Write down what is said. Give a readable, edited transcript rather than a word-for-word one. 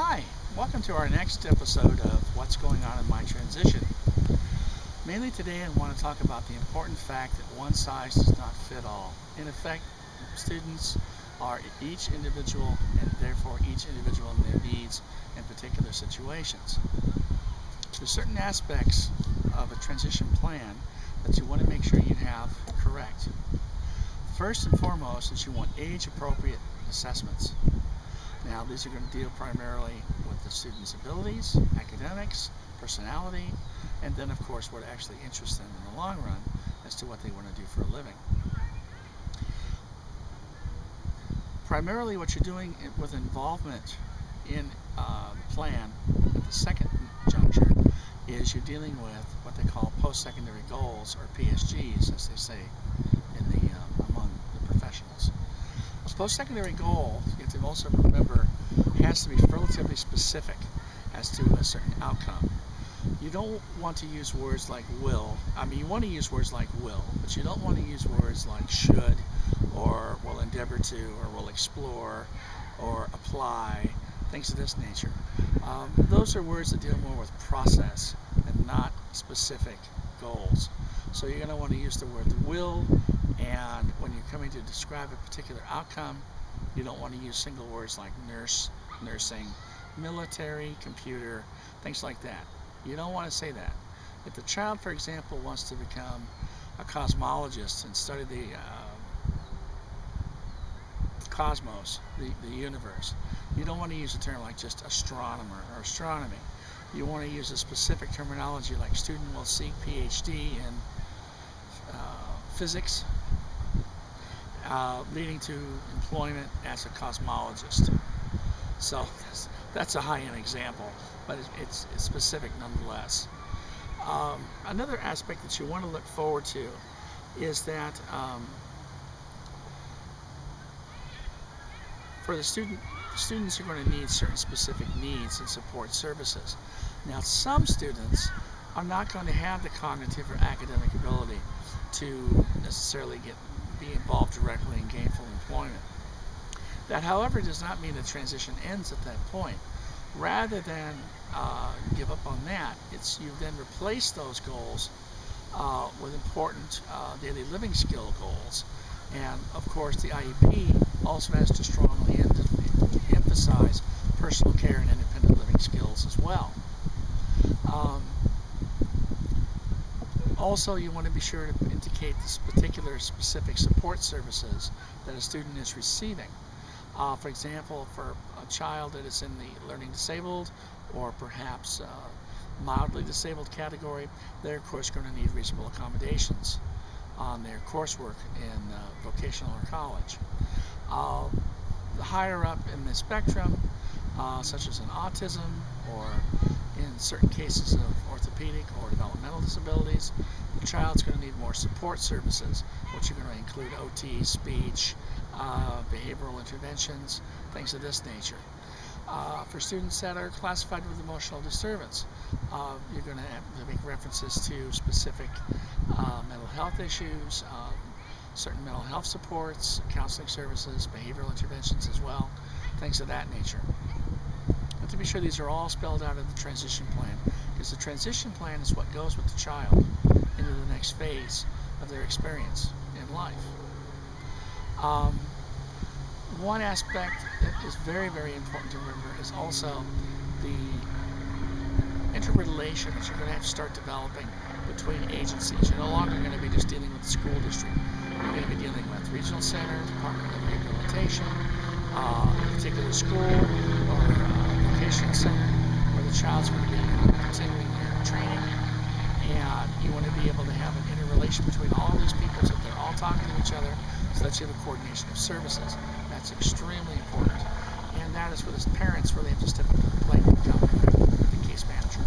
Hi, welcome to our next episode of What's Going On in My Transition. Mainly today I want to talk about the important fact that one size does not fit all. In effect, students are each individual and therefore each individual in their needs and particular situations. There's certain aspects of a transition plan that you want to make sure you have correct. First and foremost is you want age-appropriate assessments. Now, these are going to deal primarily with the student's abilities, academics, personality, and then, of course, what actually interests them in the long run as to what they want to do for a living. Primarily, what you're doing with involvement in the plan at the second juncture is you're dealing with what they call post-secondary goals, or PSGs, as they say among the professionals. A post-secondary goal, you have to also remember, has to be relatively specific as to a certain outcome. You don't want to use words like will. You want to use words like will, but you don't want to use words like should, or will endeavor to, or will explore, or apply, things of this nature. Those are words that deal more with process and not specific goals. So you're going to want to use the word will, and when you're coming to describe a particular outcome, you don't want to use single words like nurse, nursing, military, computer, things like that. You don't want to say that. If the child, for example, wants to become a cosmologist and study the cosmos, the universe, you don't want to use a term like just astronomer or astronomy. You want to use a specific terminology like student will seek PhD in physics, leading to employment as a cosmologist. So that's a high-end example, but it's specific nonetheless. Another aspect that you want to look forward to is that for the students are going to need certain specific needs and support services. Now, some students are not going to have the cognitive or academic ability to necessarily be involved directly in gainful employment. That, however, does not mean the transition ends at that point. Rather than give up on that, you then replace those goals with important daily living skill goals. And of course, the IEP also has to strongly emphasize personal care and independent living skills as well. Also, you want to be sure to indicate the particular specific support services that a student is receiving. For example, for a child that is in the learning disabled or perhaps mildly disabled category, they're of course going to need reasonable accommodations on their coursework in vocational or college. The higher up in the spectrum, such as in autism or in certain cases of orthopedic or developmental disabilities, the child's going to need more support services, which are going to include OT, speech, behavioral interventions, things of this nature. For students that are classified with emotional disturbance, you're going to have to make references to specific mental health issues, certain mental health supports, counseling services, behavioral interventions as well, things of that nature. And to be sure, these are all spelled out in the transition plan, because the transition plan is what goes with the child into the next phase of their experience in life. One aspect that is very, very important to remember is also the interrelation that you're going to have to start developing between agencies. You're no longer going to be just dealing with the school district. You're going to be dealing with regional center, Department of Rehabilitation, a particular school, or vocational center where the child's going to be continuing their training. And you want to be able to have an interrelation between all of these people so that they're all talking to each other, so that you have a coordination of services. That's extremely important. And that is where the parents really have to step up to the plate and become the case manager.